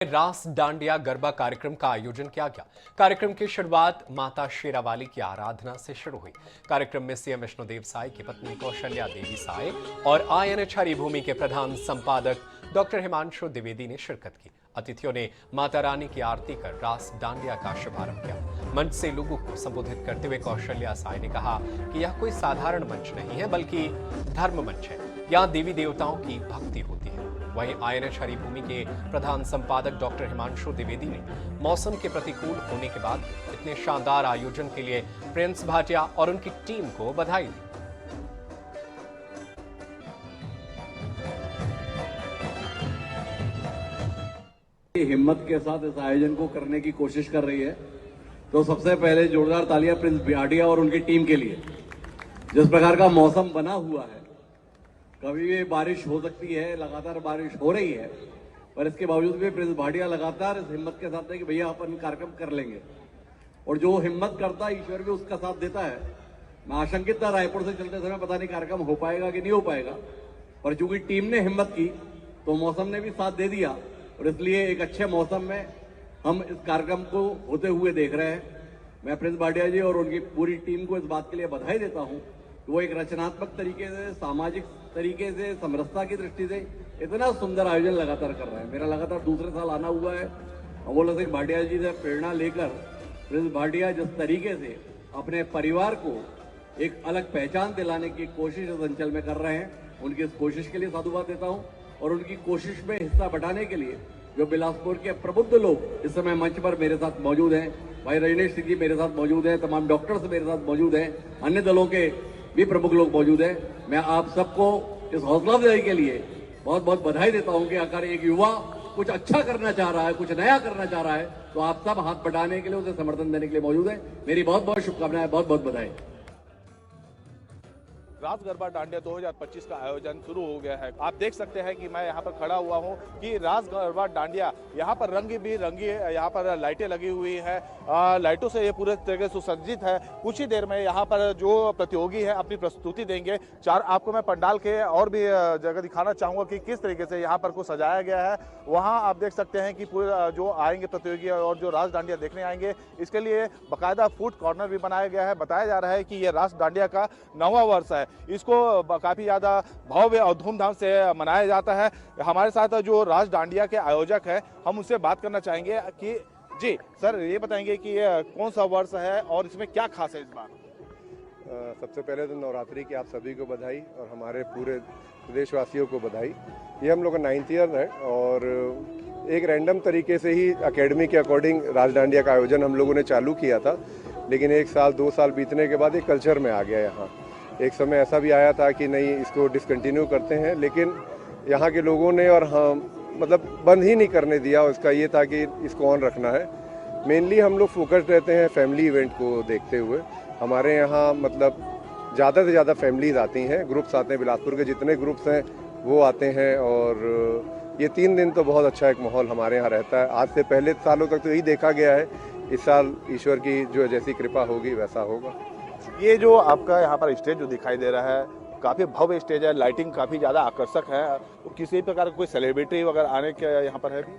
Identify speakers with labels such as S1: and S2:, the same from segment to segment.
S1: रास डांडिया गरबा कार्यक्रम का आयोजन किया गया। कार्यक्रम की शुरुआत माता शेरावाली की आराधना से शुरू हुई। कार्यक्रम में सीएम विष्णुदेव साय की पत्नी कौशल्या देवी साय और आईएनएच हरिभूमि के प्रधान संपादक डॉक्टर हिमांशु द्विवेदी ने शिरकत की। अतिथियों ने माता रानी की आरती कर रास डांडिया का शुभारंभ किया। मंच से लोगों को संबोधित करते हुए कौशल्या साय ने कहा कि यह कोई साधारण मंच नहीं है, बल्कि धर्म मंच है। यहाँ देवी देवताओं की भक्ति होती है। वहीं आईएनएच हरिभूमि के प्रधान संपादक डॉक्टर हिमांशु द्विवेदी ने मौसम के प्रतिकूल होने के बाद इतने शानदार आयोजन के लिए प्रिंस भाटिया और उनकी टीम को बधाई दी।
S2: हिम्मत के साथ इस आयोजन को करने की कोशिश कर रही है, तो सबसे पहले जोरदार तालियां प्रिंस भाटिया और उनकी टीम के लिए। जिस प्रकार का मौसम बना हुआ है, कभी भी बारिश हो सकती है, लगातार बारिश हो रही है, पर इसके बावजूद भी प्रिंस भाटिया लगातार इस हिम्मत के साथ है कि भैया अपन कार्यक्रम कर लेंगे। और जो हिम्मत करता है, ईश्वर भी उसका साथ देता है। मैं आशंकित था रायपुर से चलते समय पता नहीं कार्यक्रम हो पाएगा कि नहीं हो पाएगा, पर चूंकि टीम ने हिम्मत की तो मौसम ने भी साथ दे दिया, और इसलिए एक अच्छे मौसम में हम इस कार्यक्रम को होते हुए देख रहे हैं। मैं प्रिंस भाटिया जी और उनकी पूरी टीम को इस बात के लिए बधाई देता हूं कि वो एक रचनात्मक तरीके से, सामाजिक तरीके से, समरसता की दृष्टि से इतना सुंदर आयोजन लगातार कर रहे हैं। मेरा लगातार दूसरे साल आना हुआ है। अमोल सिंह भाटिया जी से प्रेरणा लेकर प्रिंस भाटिया जिस तरीके से अपने परिवार को एक अलग पहचान दिलाने की कोशिश इस अंचल में कर रहे हैं, उनकी इस कोशिश के लिए साधुवाद देता हूं। और उनकी कोशिश में हिस्सा बढ़ाने के लिए जो बिलासपुर के प्रबुद्ध लोग इस समय मंच पर मेरे साथ मौजूद हैं, भाई रजनीश सिंह जी मेरे साथ मौजूद हैं, तमाम डॉक्टर्स मेरे साथ मौजूद हैं, अन्य दलों के भी प्रमुख लोग मौजूद हैं। मैं आप सबको इस हौसला अफजाई के लिए बहुत बहुत बधाई देता हूं कि अगर एक युवा कुछ अच्छा करना चाह रहा है, कुछ नया करना चाह रहा है, तो आप सब हाथ बढ़ाने के लिए, उसे समर्थन देने के लिए मौजूद है। मेरी बहुत बहुत शुभकामनाएं, बहुत बहुत बधाई।
S3: रास गरबा डांडिया 2025 का आयोजन शुरू हो गया है। आप देख सकते हैं कि मैं यहाँ पर खड़ा हुआ हूँ कि रास गरबा डांडिया यहाँ पर रंग बिरंगी है, यहाँ पर लाइटें लगी हुई हैं, लाइटों से ये पूरे तरीके से सुसज्जित है। कुछ ही देर में यहाँ पर जो प्रतियोगी है अपनी प्रस्तुति देंगे। आपको मैं पंडाल के और भी जगह दिखाना चाहूँगा कि किस तरीके से यहाँ पर को सजाया गया है। वहाँ आप देख सकते हैं कि पूरे जो आएंगे प्रतियोगी और जो रास डांडिया देखने आएंगे, इसके लिए बाकायदा फूड कॉर्नर भी बनाया गया है। बताया जा रहा है कि ये रास डांडिया का 9वां वर्ष है। इसको काफ़ी ज़्यादा भव्य और धूमधाम से मनाया जाता है। हमारे साथ जो रास डांडिया के आयोजक हैं, हम उनसे बात करना चाहेंगे कि जी सर, ये बताएंगे कि ये कौन सा वर्ष है और इसमें क्या खास है इस बार?
S4: सबसे पहले तो नवरात्रि की आप सभी को बधाई और हमारे पूरे प्रदेशवासियों को बधाई। ये हम लोग का 9th ईयर है और एक रैंडम तरीके से ही एकेडमी के अकॉर्डिंग रास डांडिया का आयोजन हम लोगों ने चालू किया था, लेकिन 1 साल 2 साल बीतने के बाद एक कल्चर में आ गया। यहाँ एक समय ऐसा भी आया था कि नहीं, इसको डिसकंटिन्यू करते हैं, लेकिन यहाँ के लोगों ने और हम मतलब बंद ही नहीं करने दिया। उसका ये था कि इसको ऑन रखना है। मेनली हम लोग फोकस्ड रहते हैं फैमिली इवेंट को देखते हुए। हमारे यहाँ मतलब ज़्यादा से ज़्यादा फैमिलीज आती हैं, ग्रुप्स आते हैं, बिलासपुर के जितने ग्रुप्स हैं वो आते हैं। और ये 3 दिन तो बहुत अच्छा एक माहौल हमारे यहाँ रहता है। आज से पहले सालों तक तो यही देखा गया है। इस साल ईश्वर की जो जैसी कृपा होगी वैसा होगा।
S3: ये जो आपका यहाँ पर स्टेज जो दिखाई दे रहा है, काफ़ी भव्य स्टेज है, लाइटिंग काफ़ी ज़्यादा आकर्षक है। तो किसी प्रकार का कोई सेलिब्रिटी वगैरह आने के यहाँ पर है भी?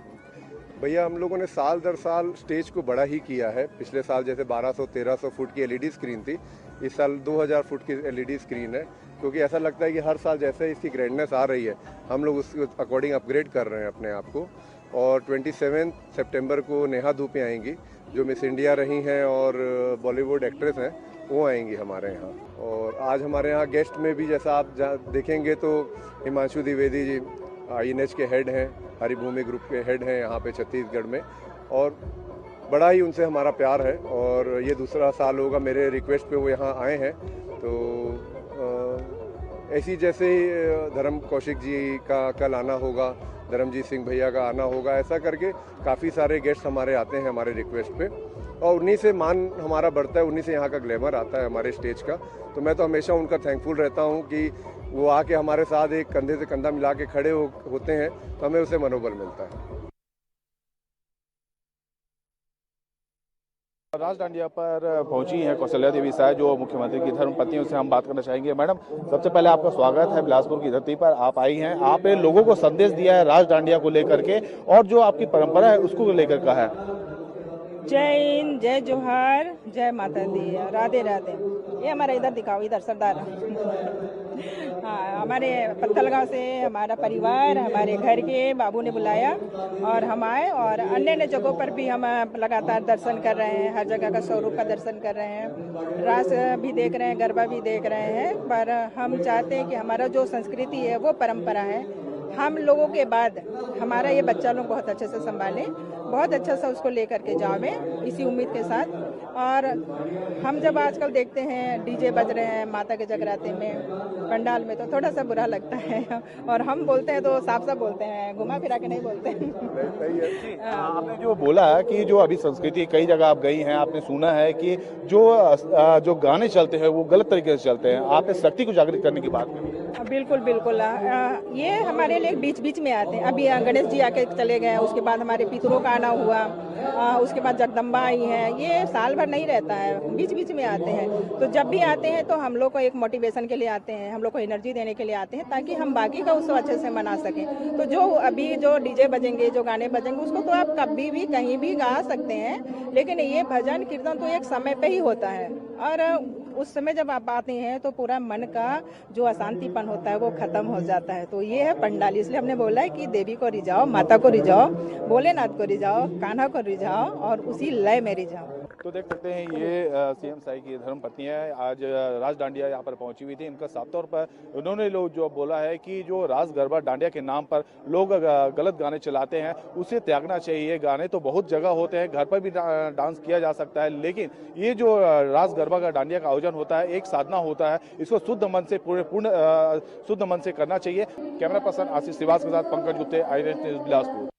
S4: भैया हम लोगों ने साल दर साल स्टेज को बड़ा ही किया है। पिछले साल जैसे 1200-1300 फुट की एलईडी स्क्रीन थी, इस साल 2000 फुट की एलईडी स्क्रीन है, क्योंकि ऐसा लगता है कि हर साल जैसे इसकी ग्रैंडनेस आ रही है, हम लोग उसके अकॉर्डिंग अपग्रेड कर रहे हैं अपने आप को। और 27 सितंबर को नेहा धूपे आएंगी, जो मिस इंडिया रही हैं और बॉलीवुड एक्ट्रेस हैं, वो आएंगी हमारे यहाँ। और आज हमारे यहाँ गेस्ट में भी जैसा आप देखेंगे तो हिमांशु द्विवेदी जी आईएनएच के हेड हैं, हरिभूमि ग्रुप के हेड हैं यहाँ पे छत्तीसगढ़ में, और बड़ा ही उनसे हमारा प्यार है। और ये दूसरा साल होगा मेरे रिक्वेस्ट पे वो यहाँ आए हैं। तो ऐसी जैसे ही धर्म कौशिक जी का कल आना होगा, धर्मजीत सिंह भैया का आना होगा, ऐसा करके काफ़ी सारे गेस्ट हमारे आते हैं हमारे रिक्वेस्ट पे, और उन्हीं से मान हमारा बढ़ता है, उन्हीं से यहाँ का ग्लैमर आता है हमारे स्टेज का। तो मैं तो हमेशा उनका थैंकफुल रहता हूँ कि वो आके हमारे साथ एक कंधे से कंधा मिला के खड़े होते हैं, तो हमें उससे मनोबल मिलता है।
S3: राज दांडिया पर पहुंची हैं कौशल्या देवी साय, जो मुख्यमंत्री की धर्मपत्नियों से हम बात करना चाहेंगे। मैडम, सबसे पहले आपका स्वागत है बिलासपुर की धरती पर। आप आई हैं, आपने लोगों को संदेश दिया है राज दांडिया को लेकर के, और जो आपकी परंपरा है उसको लेकर का है।
S5: जय हिंद, जय जोहार, जय माता दी, राधे राधे। ये हमारा इधर दिखाओ, इधर सरदार। हाँ, हमारे पत्थलगांव से हमारा परिवार, हमारे घर के बाबू ने बुलाया और हम आए, और अन्य अन्य जगहों पर भी हम लगातार दर्शन कर रहे हैं। हर जगह का स्वरूप का दर्शन कर रहे हैं, रास भी देख रहे हैं, गरबा भी देख रहे हैं। पर हम चाहते हैं कि हमारा जो संस्कृति है, वो परंपरा है, हम लोगों के बाद हमारा ये बच्चा लोग बहुत अच्छे से संभाले, बहुत अच्छा सा उसको लेकर के जावे, इसी उम्मीद के साथ। और हम जब आजकल देखते हैं डीजे बज रहे हैं माता के जगराते में, पंडाल में, तो थोड़ा सा बुरा लगता है। और हम बोलते हैं तो साफ साफ बोलते हैं, घुमा फिरा के नहीं बोलते हैं।
S3: आपने जो बोला कि जो अभी संस्कृति, कई जगह आप गई हैं, आपने सुना है कि जो गाने चलते हैं वो गलत तरीके से चलते हैं। आपने शक्ति को जागृत करने की बात करी।
S5: बिल्कुल बिल्कुल, ये हमारे लिए बीच बीच में आते हैं। अभी गणेश जी आके चले गए, उसके बाद हमारे पितरों का आना हुआ, उसके बाद जगदम्बा आई है। ये साल भर नहीं रहता है, बीच बीच में आते हैं। तो जब भी आते हैं तो हम लोग को एक मोटिवेशन के लिए आते हैं, हम लोग को एनर्जी देने के लिए आते हैं, ताकि हम बाकी का उत्सव अच्छे से मना सकें। तो जो अभी जो डीजे बजेंगे, जो गाने बजेंगे, उसको तो आप कभी भी कहीं भी गा सकते हैं, लेकिन ये भजन कीर्तन तो एक समय पे ही होता है। और उस समय जब आप आते हैं तो पूरा मन का जो अशांतिपन होता है वो खत्म हो जाता है। तो ये है पंडाल। इसलिए हमने बोला है कि देवी को रिझाओ, माता को रिझाओ, भोलेनाथ को रिझाओ, कान्हा को रिझाओ, और उसी लय में रिझाओ।
S3: तो देख सकते हैं ये सीएम साई की धर्मपत्नी है, आज राज दांडिया यहाँ पर पहुंची हुई थी। इनका साफ तौर पर उन्होंने लोग जो बोला है कि जो रास गरबा दांडिया के नाम पर लोग गलत गाने चलाते हैं, उसे त्यागना चाहिए। गाने तो बहुत जगह होते हैं, घर पर भी डांस किया जा सकता है, लेकिन ये जो रास गरबा का दांडिया का आयोजन होता है, एक साधना होता है, इसको शुद्ध मन से पूर्ण शुद्ध मन से करना चाहिए। कैमरा पर्सन आशीष श्रीवास के साथ पंकज गुप्ते, आई न्यूज़ बिलासपुर।